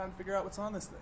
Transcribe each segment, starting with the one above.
Time to figure out what's on this thing.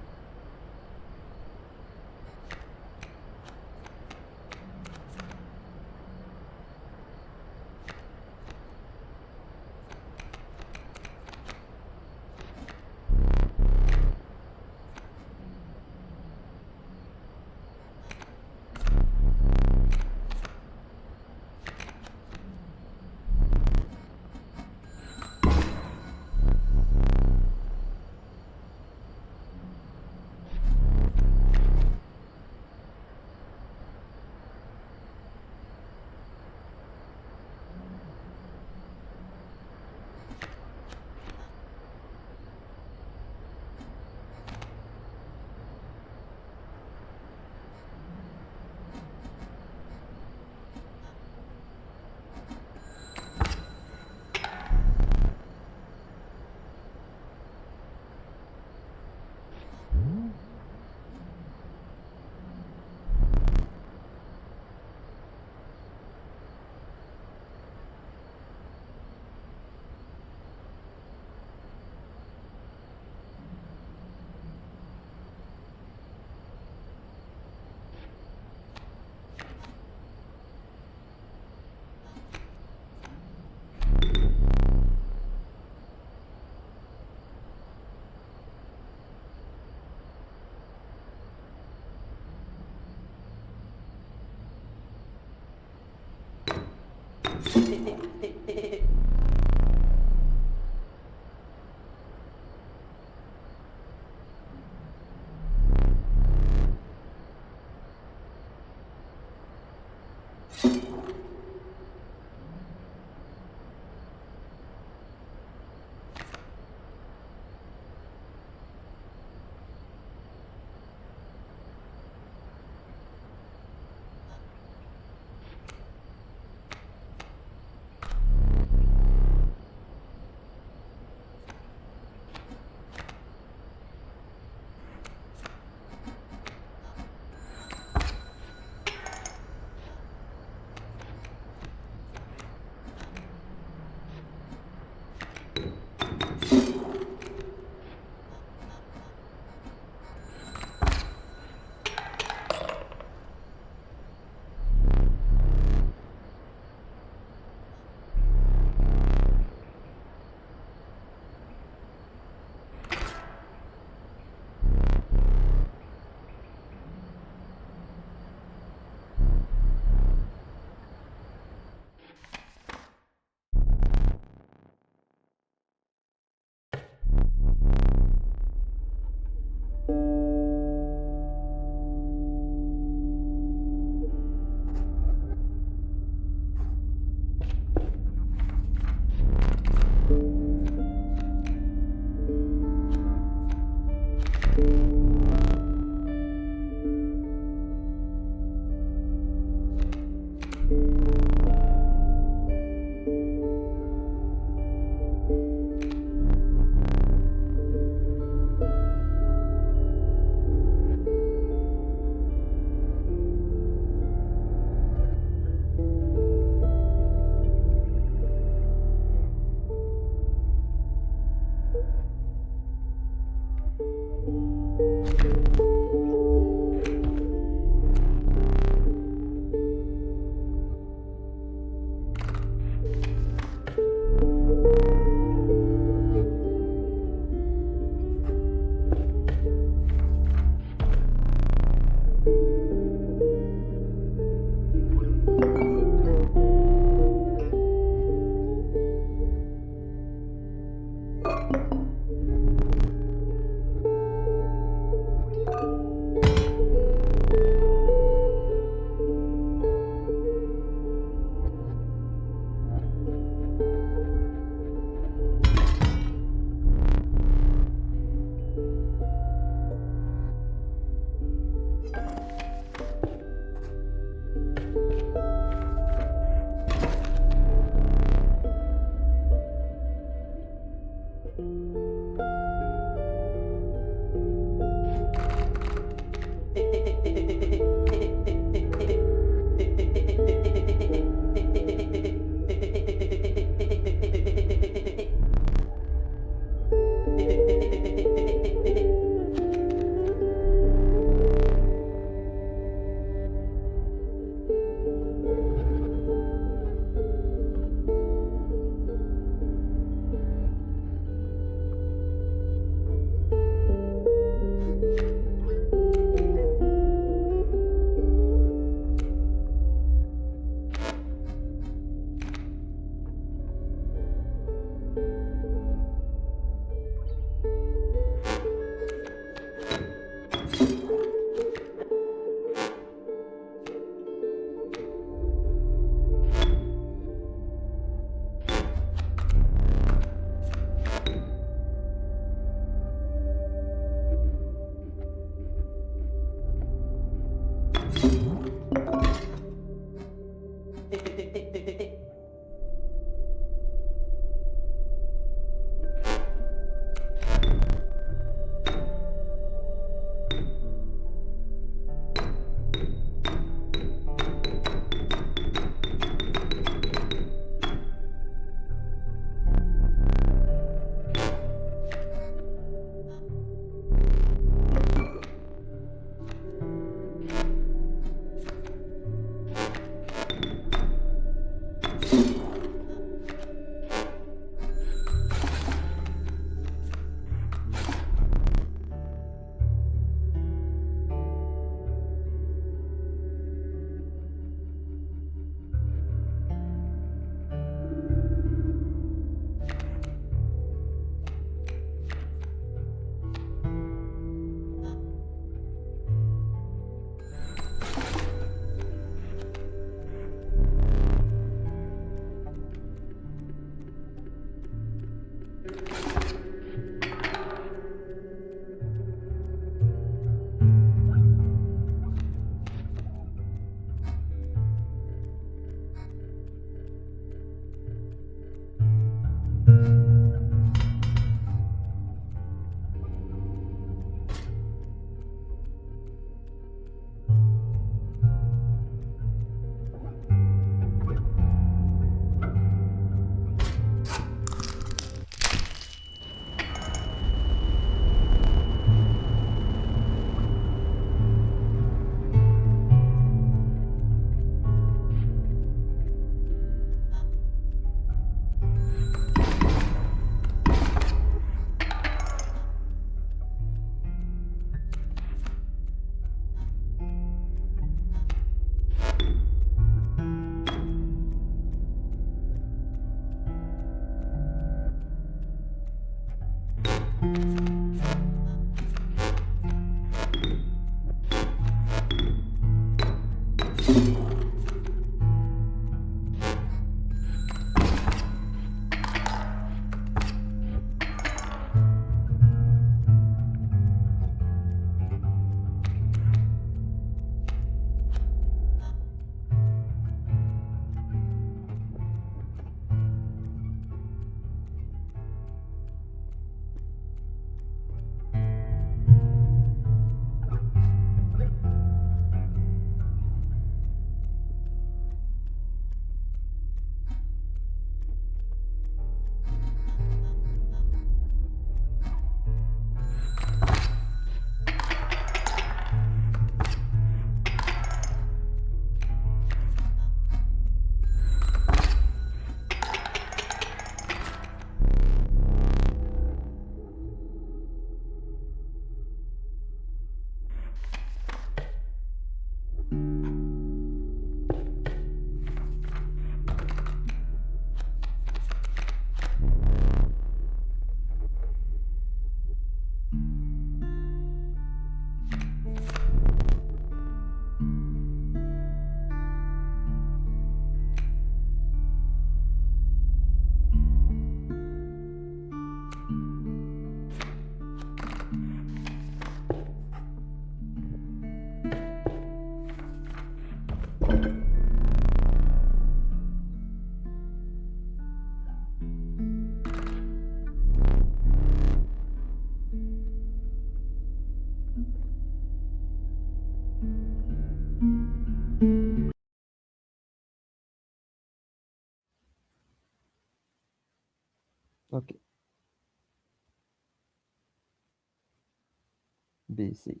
B, C.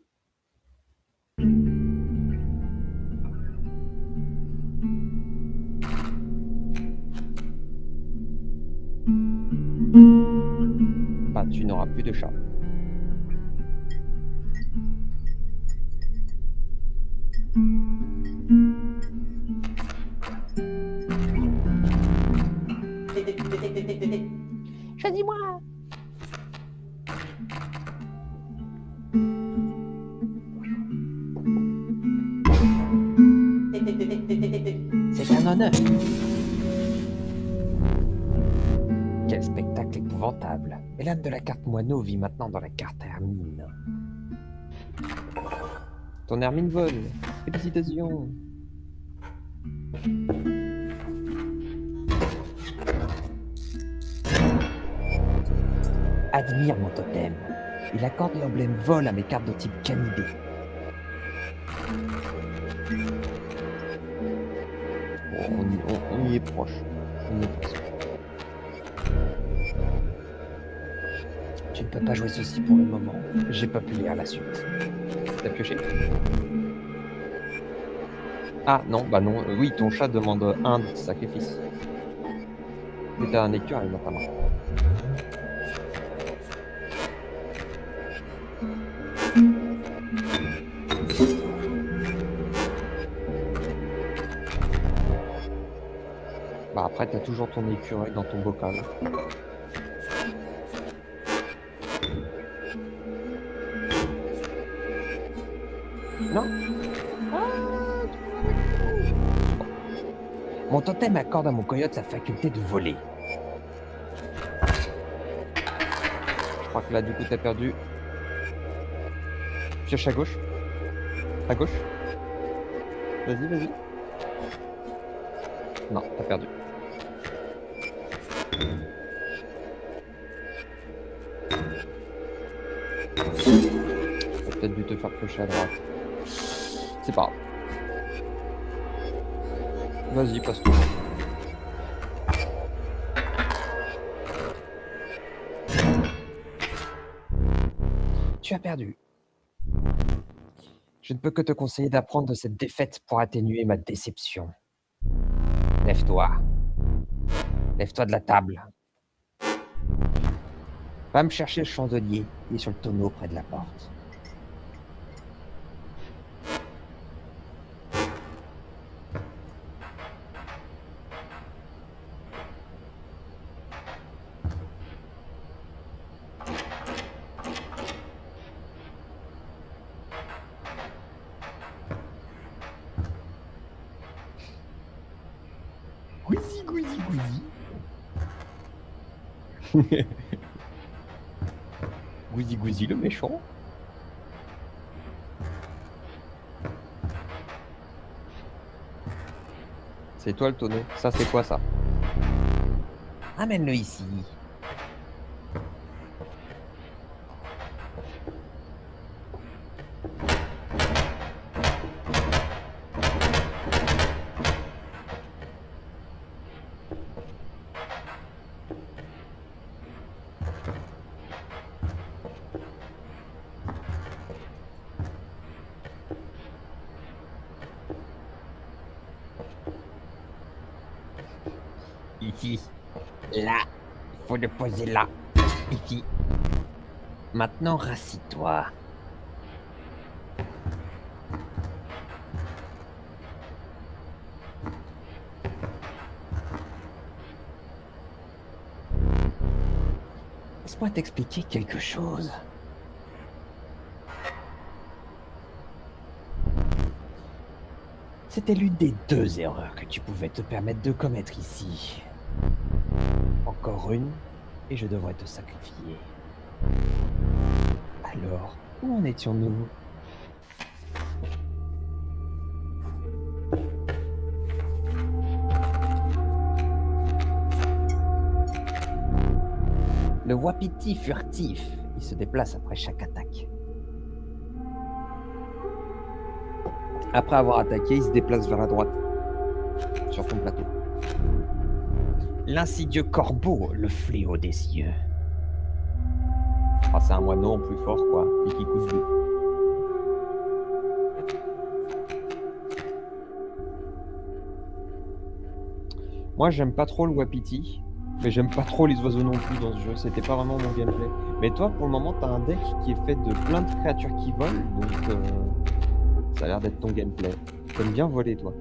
Bah, tu n'auras plus de chat. Choisis-moi. C'est un honneur. Quel spectacle épouvantable. Et l'âme de la carte moineau vit maintenant dans la carte Hermine. Ton Hermine vole. Félicitations. Admire mon totem. Il accorde l'emblème vol à mes cartes de type canidé. On y est proche. On y est presque. Tu ne peux pas jouer ceci pour le moment. J'ai pas pu lire la suite. T'as pioché? Ah non, bah non. Oui, ton chat demande un sacrifice. Mais t'as un écureuil dans ta main. Bah après, t'as toujours ton écureuil dans ton bocal. Non. Mon totem accorde à mon coyote la faculté de voler. Je crois que là, du coup, t'as perdu. Pioche à gauche. À gauche. Vas-y, vas-y. Non, t'as perdu. T'as peut-être dû te faire piocher à droite. C'est pas grave. Vas-y, passe-toi. Tu as perdu. Je ne peux que te conseiller d'apprendre de cette défaite pour atténuer ma déception. Lève-toi. Lève-toi de la table. Va me chercher le chandelier. Il est sur le tonneau près de la porte. Gouizi, gouizi, gouizi. Gouizi, gouizi, le méchant. C'est toi le tonneau. Ça, c'est quoi ça? Amène-le ici. Ici. Là. Il faut le poser là. Ici. Maintenant, rassis-toi. Laisse-moi t'expliquer quelque chose. C'était l'une des 2 erreurs que tu pouvais te permettre de commettre ici. Encore une, et je devrais te sacrifier. Alors, où en étions-nous? Le wapiti furtif, il se déplace après chaque attaque. Après avoir attaqué, il se déplace vers la droite, sur ton plateau. L'insidieux corbeau, le fléau des cieux. Ah, c'est un moineau en plus fort, quoi, et qui coûte 2. Moi, j'aime pas trop le wapiti, mais j'aime pas trop les oiseaux non plus dans ce jeu. C'était pas vraiment mon gameplay. Mais toi, pour le moment, t'as un deck qui est fait de plein de créatures qui volent, donc ça a l'air d'être ton gameplay. T'aimes bien voler, toi.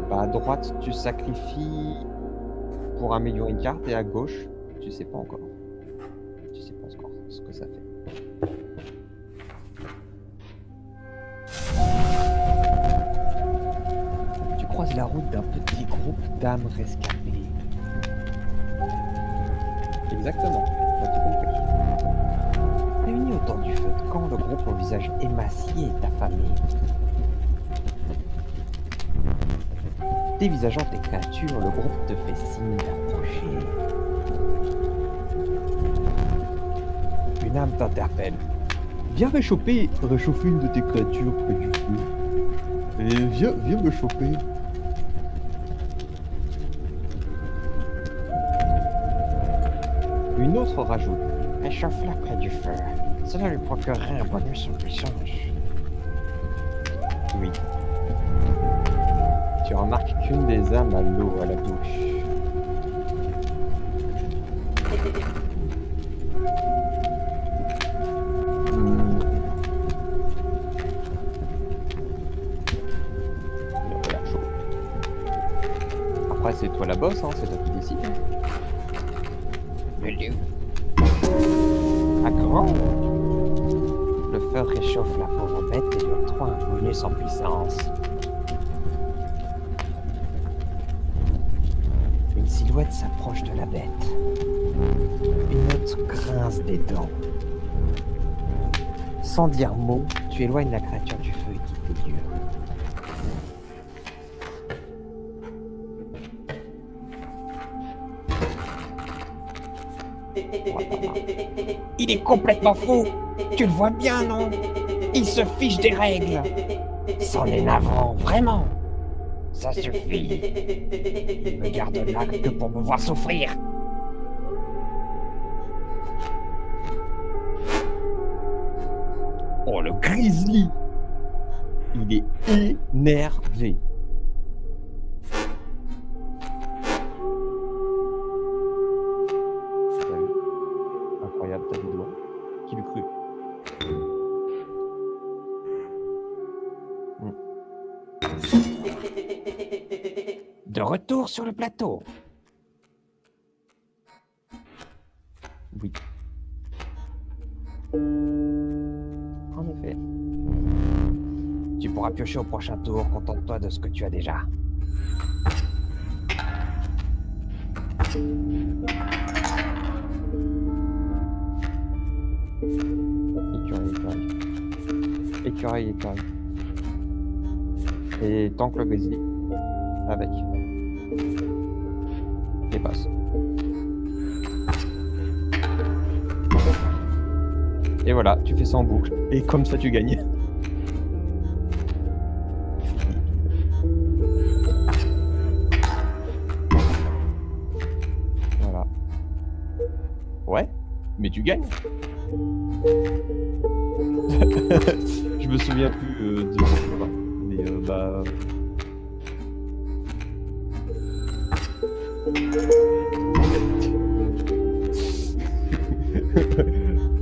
Bah à droite, tu sacrifies pour améliorer une carte, et à gauche, tu sais pas encore. Tu sais pas encore ce que ça fait. Tu croises la route d'un petit groupe d'âmes rescapées. Exactement, t'as tout compris. Réunis autour du feu de camp, le groupe au visage émacié et affamé. Dévisageant tes créatures, le groupe te fait signe d'approcher. Une âme t'interpelle. Viens réchauffer une de tes créatures près du feu. Et viens me chauffer. Une autre rajoute. Réchauffe-la près du feu. Cela lui procurerait un bonus en puissance. Oui. Tu remarques qu'une des âmes a l'eau à la bouche. Il a l'air chaud. Après, c'est toi la boss, hein, c'est toi qui décides. Le loup. À grand. Le feu réchauffe la pauvre bête et lui octroie un bonus en puissance. Une silhouette s'approche de la bête. Une autre grince des dents. Sans dire mot, tu éloignes la créature du feu et quittes les lieux. Il est complètement fou. Tu le vois bien, non? Il se fiche des règles. C'en est navrant, vraiment. Ça suffit. Il me garde là que pour me voir souffrir. Oh, le grizzly! Il est énervé. T'as vu? Incroyable, t'as des doigts. Qui l'eût cru? De retour sur le plateau. Oui. En effet. Tu pourras piocher au prochain tour, contente-toi de ce que tu as déjà. Écureuil. Et tank le grizzly. Avec. Et passe. Et voilà, tu fais ça en boucle. Et comme ça, tu gagnes. Voilà. Ouais, mais tu gagnes. Je me souviens plus de ce combat. Mais bah...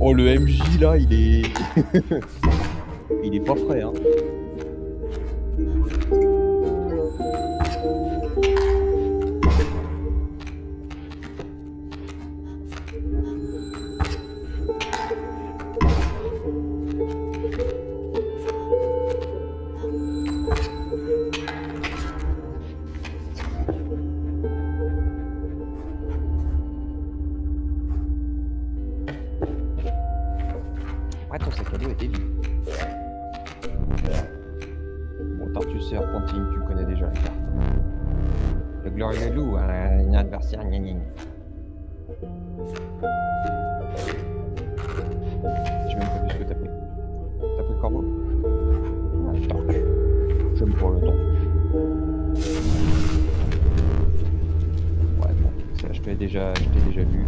Oh, le MJ là, il est... il est pas frais, hein. Après, ton sac à dos était vide. Bon, Tartus et Arpentine, tu connais déjà la carte. Le glorieux loup, un adversaire gna-gna. J'ai même pas vu ce que t'as pris. T'as pris le corbeau? Ah, tortue. J'aime pas le temps. Ouais, bon, ça, je t'ai déjà vu.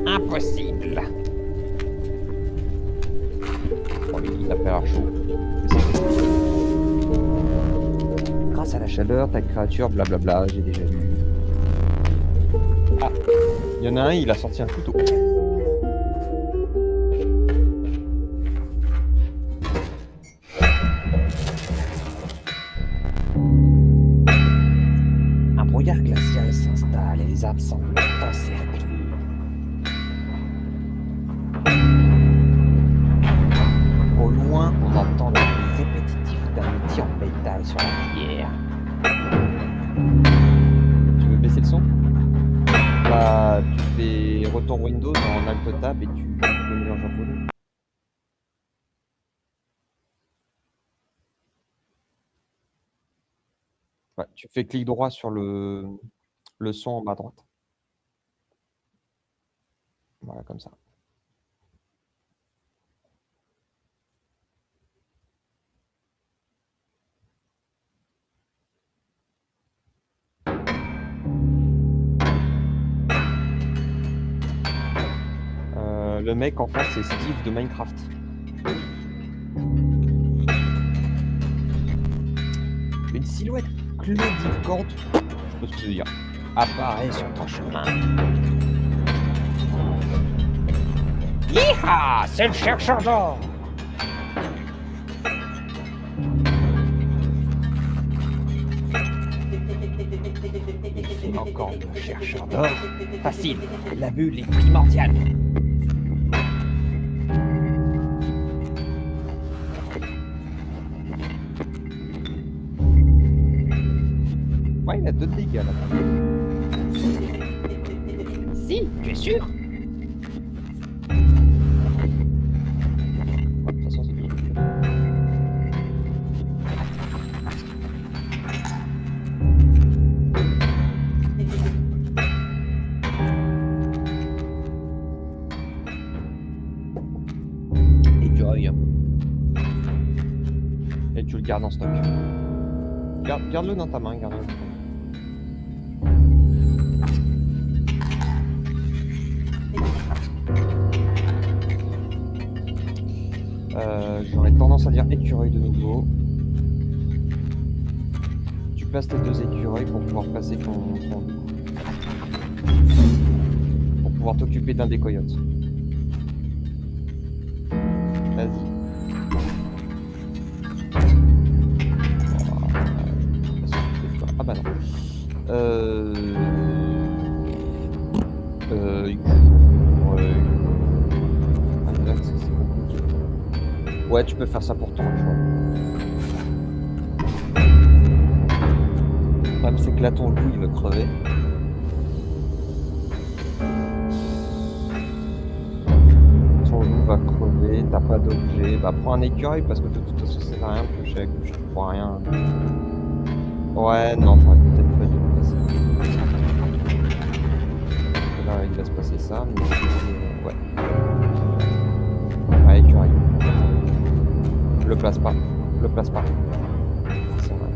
Impossible. avoir chaud. Mais c'est possible. Grâce à la chaleur, ta créature, blablabla, j'ai déjà lu. Ah, il y en a un, il a sorti un couteau. Un brouillard glacial s'installe et les arbres semblent encerclés. Au loin, on entend le bruit répétitif d'un outil en métal sur la pierre. Tu veux baisser le son? Bah, tu fais retour Windows en Alt Tab et tu mélanges un volume. Ouais, tu fais clic droit sur le son en bas à droite. Voilà, comme ça. Le mec en face, c'est Steve de Minecraft. Une silhouette claudiquante, Je sais pas ce que ça veut dire. apparaît sur ton chemin. Hi-ha! C'est le chercheur d'or! Et encore le chercheur d'or. Facile, la bulle est primordiale. Ouais, il a 2 dégâts là. Si, tu es sûr? Ouais, de toute façon, c'est fini. Écureuil. Et tu le gardes en stock. Garde-le dans ta main, garde-le dans ta main. J'aurais tendance à dire écureuil de nouveau. Tu places tes 2 écureuils pour pouvoir passer ton loup. Pour pouvoir t'occuper d'un des coyotes. Vas-y. Ah bah non. Écureuil. Ah, mais là, c'est compliqué. Ouais, tu peux faire ça pour toi, je vois. Le problème, c'est que là, ton loup, il veut crever. Ton loup va crever, t'as pas d'objet. Bah, prends un écureuil parce que de toute façon, ça sert à rien de piocher à gauche. Tu prends rien. Ouais, non, t'aurais peut-être pas dû le passer. Là, il va se passer ça, mais ouais. Ouais, écureuil. Le place pas. Le place pas. C'est vrai.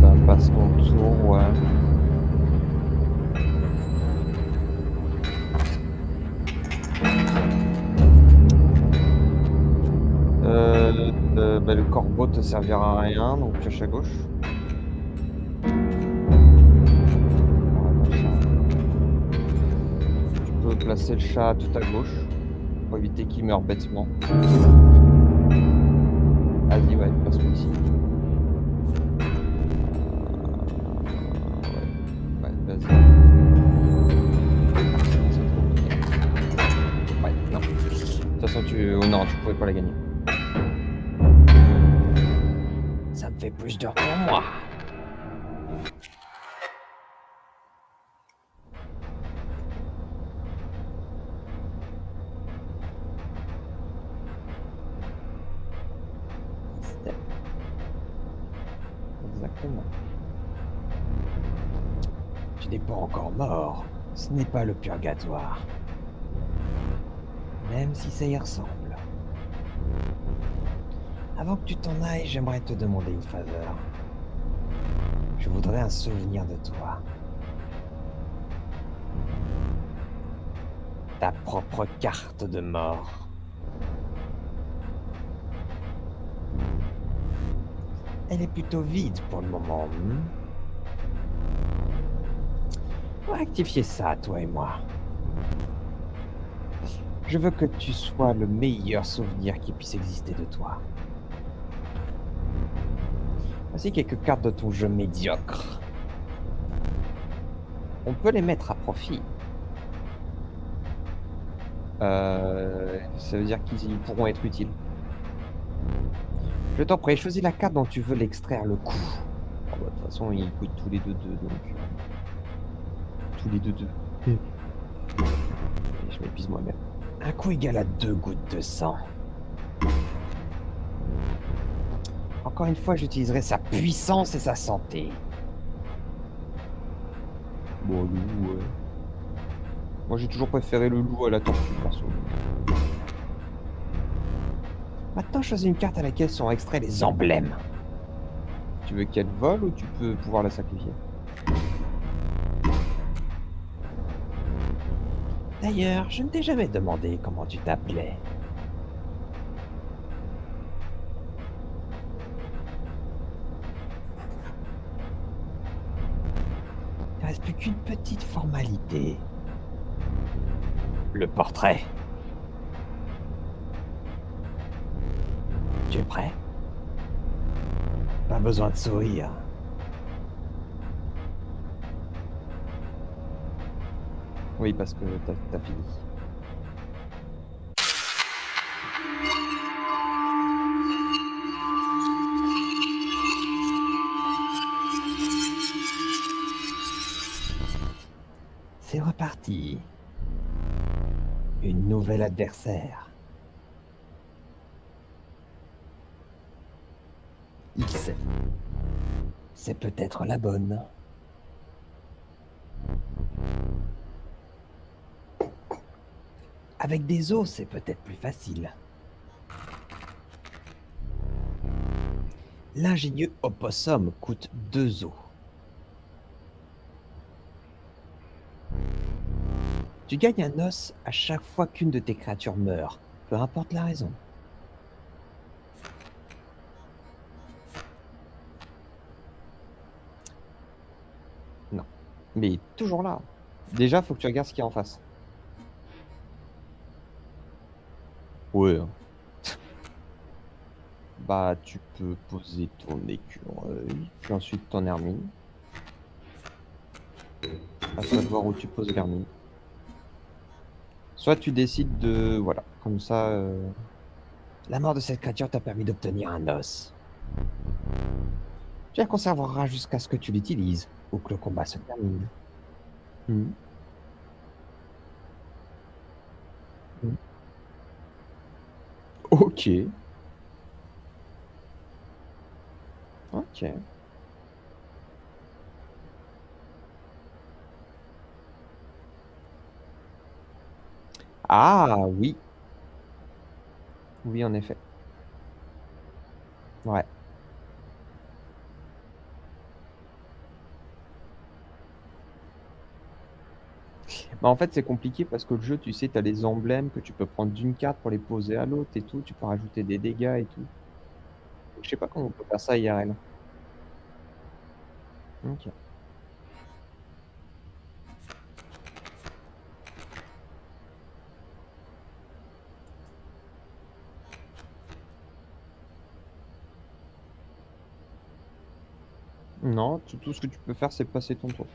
Bah, passe ton tour, ouais. Bah, le corbeau te servira à rien, donc pioche à gauche. Tu peux placer le chat tout à gauche pour éviter qu'il meure bêtement. Vas-y, ouais, place-le ici. Ouais, vas-y. Ouais, non. De toute façon, oh non, tu pouvais pas la gagner. Ça me fait plus d'heures pour moi. Exactement. Tu n'es pas encore mort. Ce n'est pas le purgatoire. Même si ça y ressemble. Avant que tu t'en ailles, j'aimerais te demander une faveur. Je voudrais un souvenir de toi. Ta propre carte de mort. Elle est plutôt vide pour le moment. On va rectifier ça, toi et moi. Je veux que tu sois le meilleur souvenir qui puisse exister de toi. Voici quelques cartes de ton jeu médiocre. On peut les mettre à profit. Ça veut dire qu'ils pourront être utiles. Je t'en prie, choisis la carte dont tu veux l'extraire le coup. Oh, bah, de toute façon, ils coûtent tous les deux, donc... Tous les deux. Et je m'épuise moi-même. Un coup égal à 2 gouttes de sang. Encore une fois, j'utiliserai sa puissance et sa santé. Bon, le loup, ouais. Moi, j'ai toujours préféré le loup à la tortue, perso. Maintenant, choisis une carte à laquelle sont extraits les emblèmes. Tu veux qu'elle vole ou tu peux pouvoir la sacrifier? D'ailleurs, je ne t'ai jamais demandé comment tu t'appelais. Il ne reste plus qu'une petite formalité. Le portrait. Tu es prêt? Pas besoin de sourire. Oui, parce que t'as fini. C'est reparti. Une nouvelle adversaire. X. C'est peut-être la bonne. Avec des os, c'est peut-être plus facile. L'ingénieux opossum coûte 2 os. Tu gagnes un os à chaque fois qu'une de tes créatures meurt, peu importe la raison. Non. Mais toujours là. Déjà, faut que tu regardes ce qu'il y a en face. Ouais. Bah, tu peux poser ton écureuil, puis ensuite ton hermine. À toi de voir où tu poses l'hermine. Soit tu décides de... Voilà, comme ça... La mort de cette créature t'a permis d'obtenir un os. Tu la conserveras jusqu'à ce que tu l'utilises, ou que le combat se termine. hmm. Ok. Ok. Ah, oui. Oui, en effet. Ouais. Bah, en fait, c'est compliqué parce que le jeu, tu sais, t'as les emblèmes que tu peux prendre d'une carte pour les poser à l'autre et tout. Tu peux rajouter des dégâts et tout. Je sais pas comment on peut faire ça IRL. Ok. Non, tout ce que tu peux faire, c'est passer ton tour.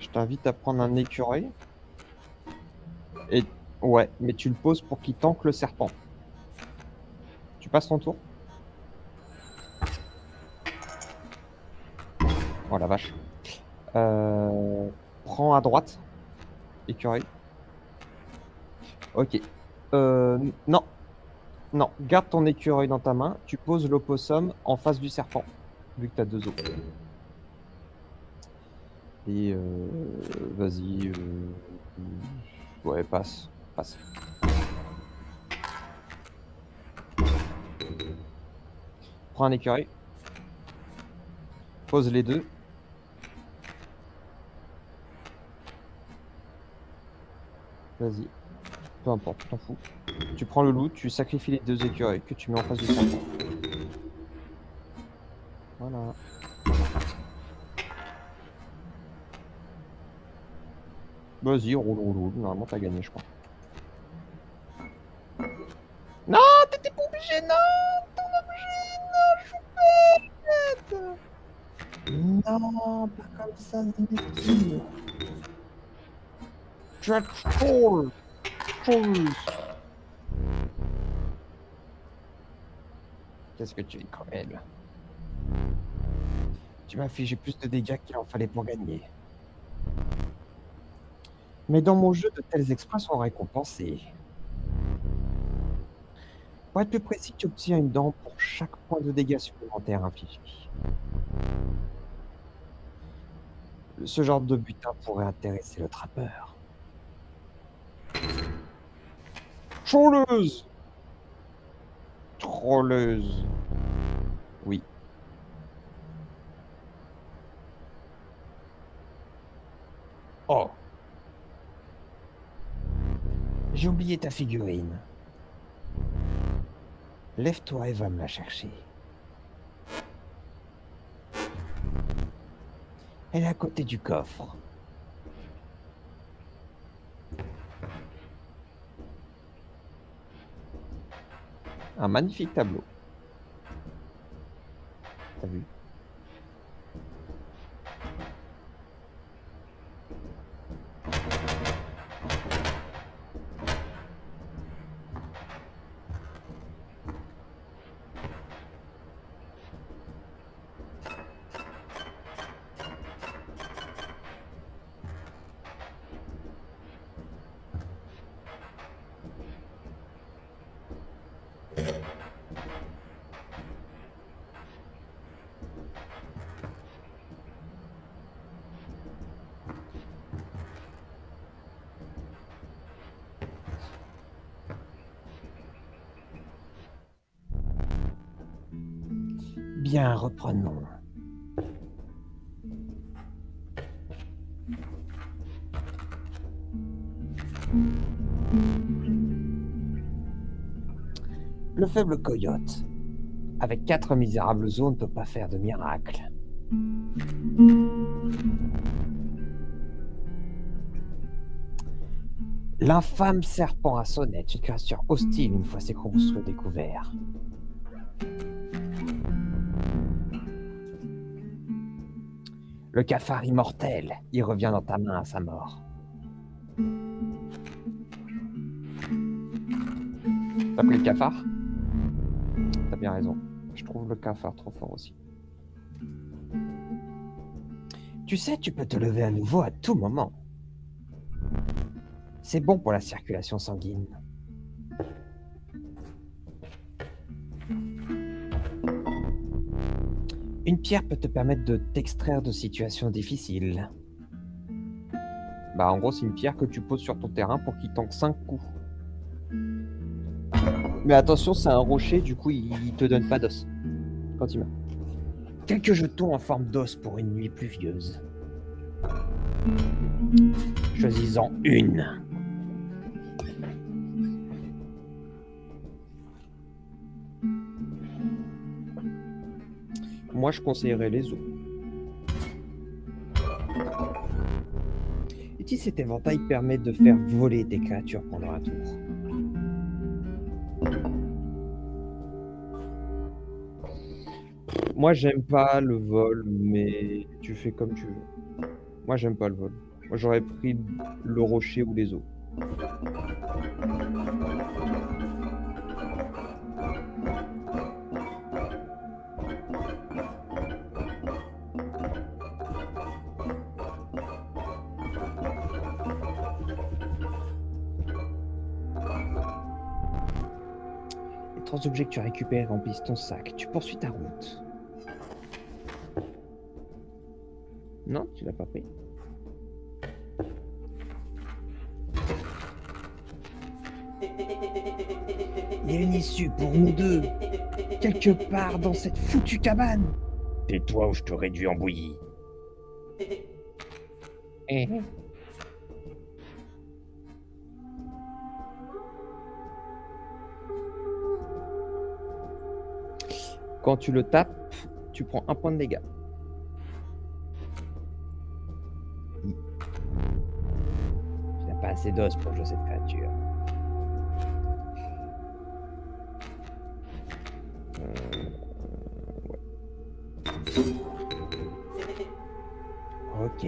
Je t'invite à prendre un écureuil. Et ouais, mais tu le poses pour qu'il tanque le serpent. Tu passes ton tour. Oh la vache. Prends à droite. Écureuil. Ok. Non. Non. Garde ton écureuil dans ta main. Tu poses l'opossum en face du serpent. Vu que t'as 2 os. Et vas-y. Ouais, passe. Passe. Prends un écureuil. Pose les deux. Vas-y. Peu importe, t'en fous. Tu prends le loot, tu sacrifies les 2 écureuils que tu mets en face du serpent. Voilà. Vas-y, roule. Normalement, t'as gagné, je crois. Non, t'étais pas obligé, non. Non, pas comme ça, Zinedine. Tu as troll. Qu'est-ce que tu es cruel. Tu m'as infligé plus de dégâts qu'il en fallait pour gagner. Mais dans mon jeu, de tels exploits sont récompensés. Pour être plus précis, tu obtiens une dent pour chaque point de dégâts supplémentaire infligé. Ce genre de butin pourrait intéresser le trappeur. Trolleuse. Oui. Oh. J'ai oublié ta figurine. Lève-toi et va me la chercher. Elle est à côté du coffre. Un magnifique tableau. T'as vu? Bien, reprenons. Le faible coyote. Avec 4 misérables os, on ne peut pas faire de miracle. L'infâme serpent à sonnette, une créature hostile une fois ses construits découverts. Le cafard immortel, il revient dans ta main à sa mort. T'as pris le cafard? T'as bien raison. Je trouve le cafard trop fort aussi. Tu sais, tu peux te lever à nouveau à tout moment. C'est bon pour la circulation sanguine. Une pierre peut te permettre de t'extraire de situations difficiles. Bah en gros c'est une pierre que tu poses sur ton terrain pour qu'il tanque 5 coups. Mais attention, c'est un rocher, du coup il te donne pas d'os quand il meurt. Quelques jetons en forme d'os pour une nuit pluvieuse. Choisis-en une. Moi, je conseillerais les os. Utilise cet éventail permet de faire voler des créatures pendant un tour. Moi, j'aime pas le vol, mais tu fais comme tu veux. Moi, j'aime pas le vol. Moi, j'aurais pris le rocher ou les os. Les 3 objets que tu récupères remplissent ton sac. Tu poursuis ta route. Non, tu l'as pas pris. Il y a une issue pour nous deux, quelque part dans cette foutue cabane. Tais-toi ou je te réduis en bouillie. Quand tu le tapes, tu prends 1 point de dégâts. Tu n'as pas assez d'os pour jouer cette créature. Ok.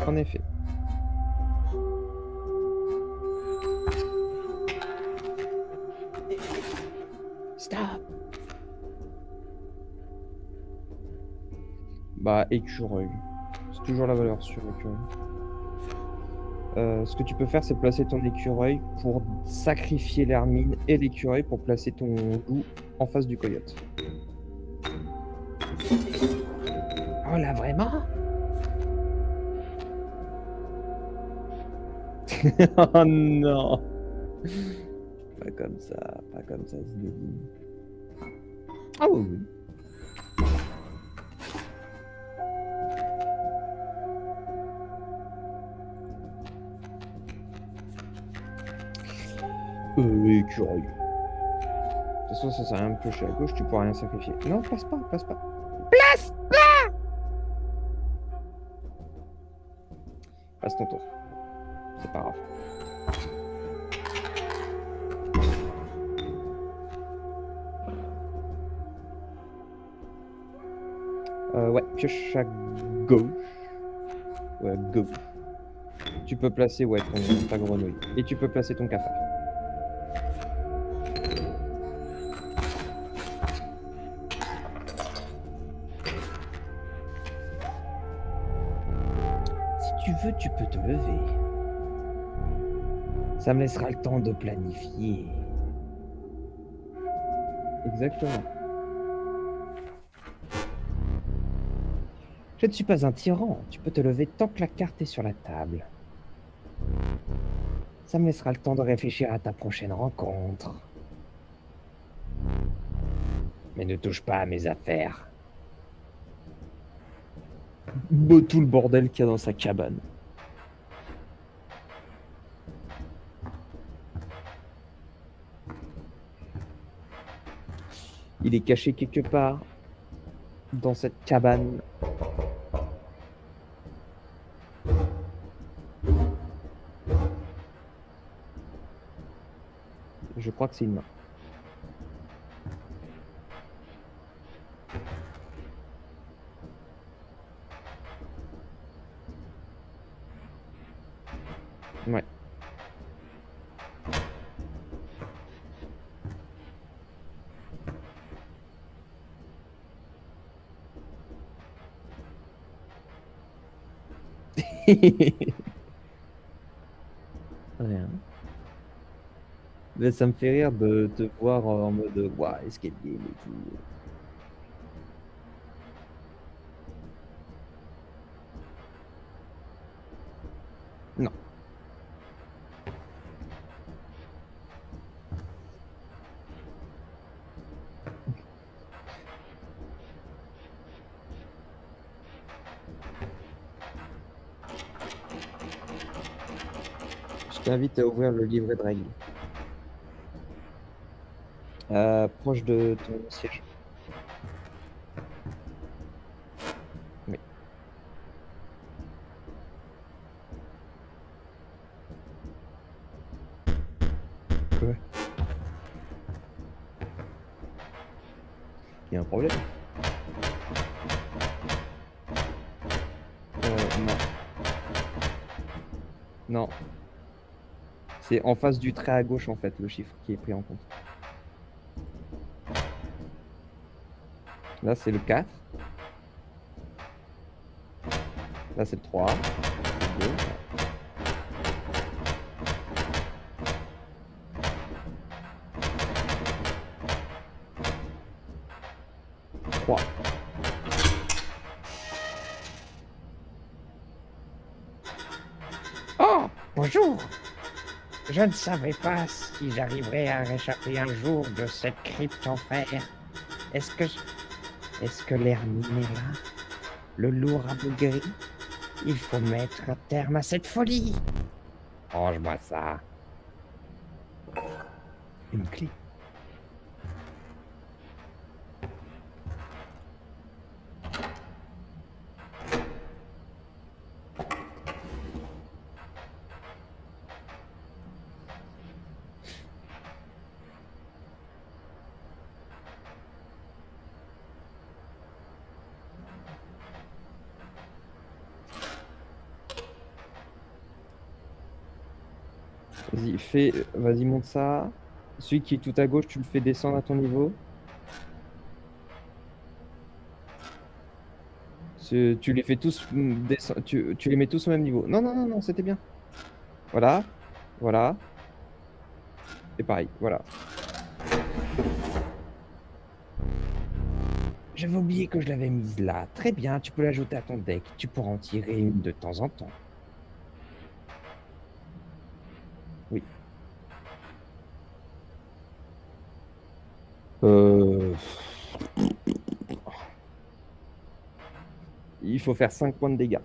En effet. Stop. Bah, écureuil. C'est toujours la valeur sur écureuil. Ce que tu peux faire, c'est placer ton écureuil pour sacrifier l'hermine et l'écureuil pour placer ton loup en face du coyote. Oh là, vraiment? Oh non! Pas comme ça, Zinedine. Ah oui, oui. Écureuil. De toute façon, ça sert à rien de piocher à gauche, tu pourras rien sacrifier. Non, passe pas. Place pas! Passe ton tour. C'est pas grave. Ouais, pioche à gauche. Ouais, gauche. Tu peux placer ta grenouille. Et tu peux placer ton cafard. Si tu veux, tu peux te lever. Ça me laissera le temps de planifier. Exactement. Je ne suis pas un tyran. Tu peux te lever tant que la carte est sur la table. Ça me laissera le temps de réfléchir à ta prochaine rencontre. Mais ne touche pas à mes affaires. Tout le bordel qu'il y a dans sa cabane. Il est caché quelque part dans cette cabane. Je crois que c'est une main. Ouais. Rien. Mais ça me fait rire de te voir en mode waouh, escape game et tout. Non. Je t'invite à ouvrir le livret de règles. Proche de ton siège. Oui. Ouais. Il y a un problème. Non. Non. C'est en face du trait à gauche, en fait, le chiffre qui est pris en compte. Là, c'est le 4. Là, c'est le 3. Le 2. 3. Oh, bonjour! Je ne savais pas si j'arriverais à réchapper un jour de cette crypte en fer. Est-ce que l'hermine est là? Le loup rabougri? Il faut mettre un terme à cette folie. Range-moi ça. Une clé. Vas-y, monte ça. Celui qui est tout à gauche, tu le fais descendre à ton niveau. Tu les fais tous descendre, tu les mets tous au même niveau. Non, non, non, non, c'était bien. Voilà, voilà. Et pareil, voilà. J'avais oublié que je l'avais mise là. Très bien, tu peux l'ajouter à ton deck. Tu pourras en tirer une de temps en temps. Oui. Euh, Il faut faire 5 points de dégâts.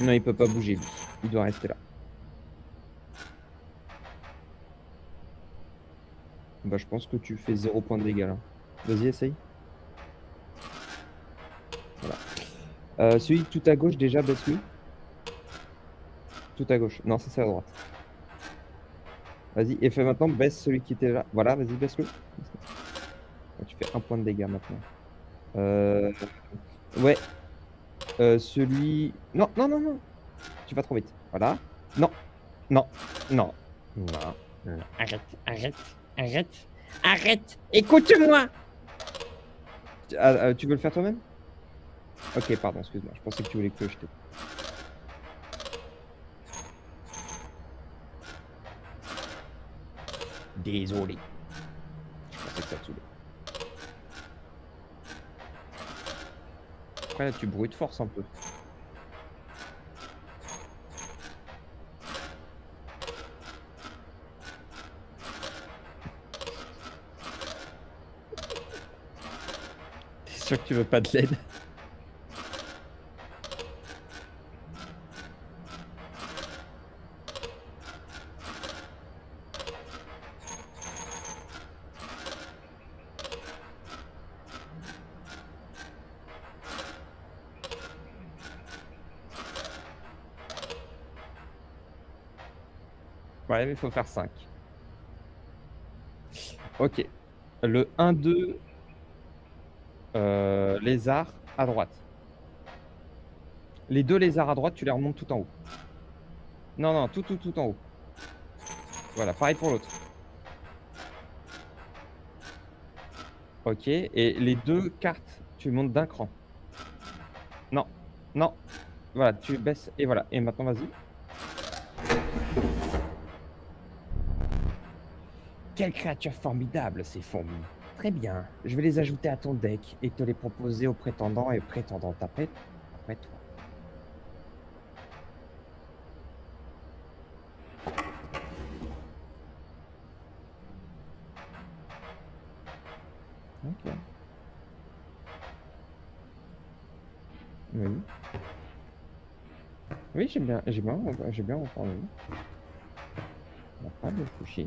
Non, il peut pas bouger, lui. Il doit rester là. Bah, je pense que tu fais 0 points de dégâts, là. Vas-y, essaye. Voilà. Celui tout à gauche, déjà, baisse-lui. Tout à gauche. Non, ça, c'est à droite. Vas-y, et fais maintenant, baisse celui qui était là. Voilà, vas-y, baisse-le. Tu fais 1 point de dégâts maintenant. Ouais. Celui... Non, non, non, non. Tu vas trop vite. Voilà. Non, non, non, non. Non, arrête, arrête, arrête, arrête. Écoute-moi. Tu veux le faire toi-même? Ok, pardon, excuse-moi. Je pensais que tu voulais que je te... Désolé. Je pensais que ça te saoulait. Après, là, tu bruits de force un peu. T'es sûr que tu veux pas de l'aide? Ouais, mais il faut faire 5. Ok. Le 1-2, lézard à droite. Les 2 lézards à droite, tu les remontes tout en haut. Non, non, tout en haut. Voilà, pareil pour l'autre. Ok, et les 2 cartes, tu montes d'un cran. Non, non. Voilà, tu baisses, et voilà. Et maintenant, vas-y. Quelle créature formidable, ces fourmis. Très bien, je vais les ajouter à ton deck et te les proposer aux prétendants et prétendantes après toi. Ok. Oui. Oui, j'ai bien entendu. On n'a pas de coucher.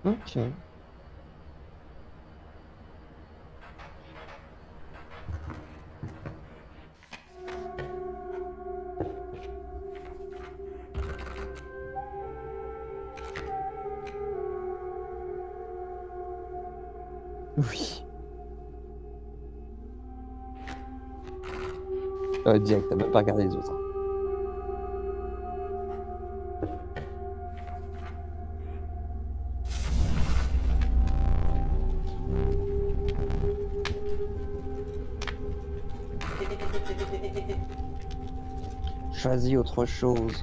Ok. Oui. Direct, t'as même pas regardé les autres. Choisis autre chose.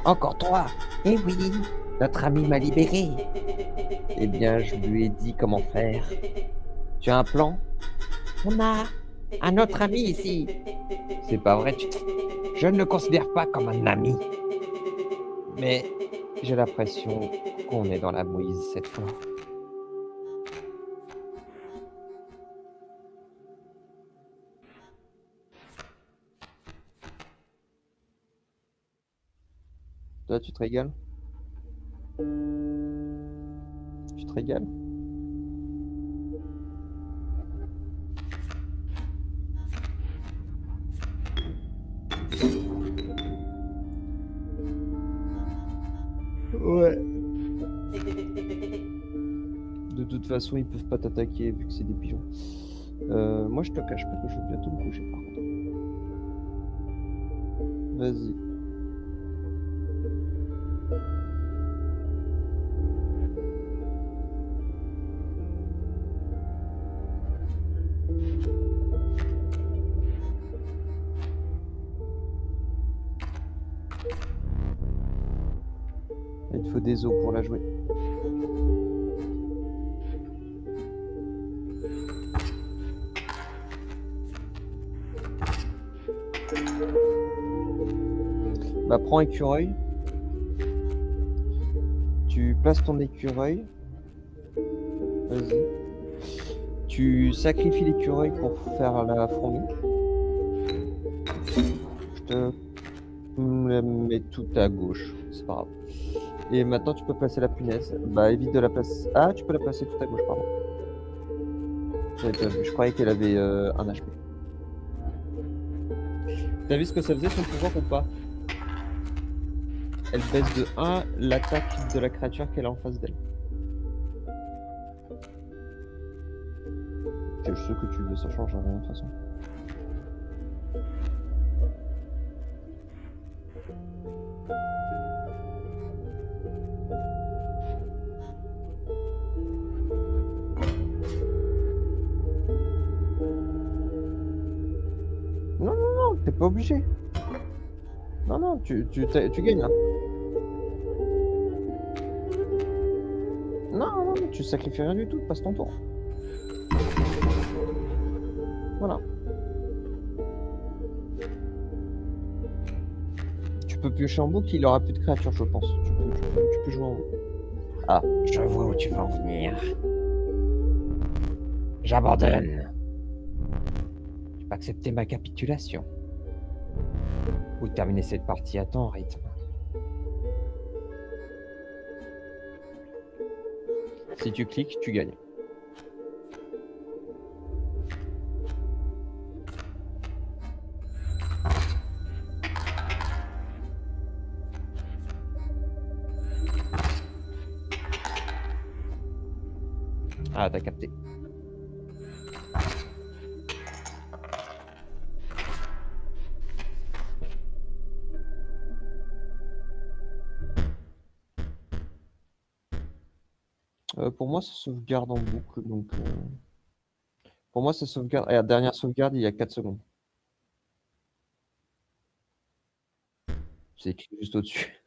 Encore toi? Eh oui, notre ami m'a libéré. Eh bien, je lui ai dit comment faire. Tu as un plan? On a un autre ami ici. C'est pas vrai, Je ne le considère pas comme un ami. mais j'ai l'impression qu'on est dans la mouise cette fois. Toi, tu te régales? Tu te régales? Ouais. De toute façon, ils peuvent pas t'attaquer vu que c'est des pigeons. Moi, je te cache pas que je veux bientôt me coucher par contre. Vas-y. Il te faut des os pour la jouer. Bah, prends écureuil. Tu places ton écureuil. Vas-y. Tu sacrifies l'écureuil pour faire la fourmi. Je te la mets tout à gauche. C'est pas grave. Et maintenant, tu peux placer la punaise. Bah, évite de la placer. Ah, tu peux la placer tout à gauche, pardon. J'avais pas vu. Je croyais qu'elle avait un HP. T'as vu ce que ça faisait son pouvoir ou pas? Elle baisse de 1 l'attaque de la créature qu'elle a en face d'elle. C'est ce que tu veux, ça change rien de toute façon. Non, non, non, t'es pas obligé. Non, non, tu gagnes là. Non, non, tu sacrifies rien du tout, passe ton tour. Voilà. Tu peux piocher en boucle, il aura plus de créatures, je pense. Tu peux jouer en boucle. Ah, je vois où tu vas en venir. J'abandonne. Tu peux accepter ma capitulation. Ou terminer cette partie à ton rythme. Si tu cliques, tu gagnes. Ah, t'as capté. Pour moi, ça sauvegarde en boucle, donc... Pour moi, ça sauvegarde... Et la dernière sauvegarde, il y a 4 secondes. C'est écrit juste au-dessus.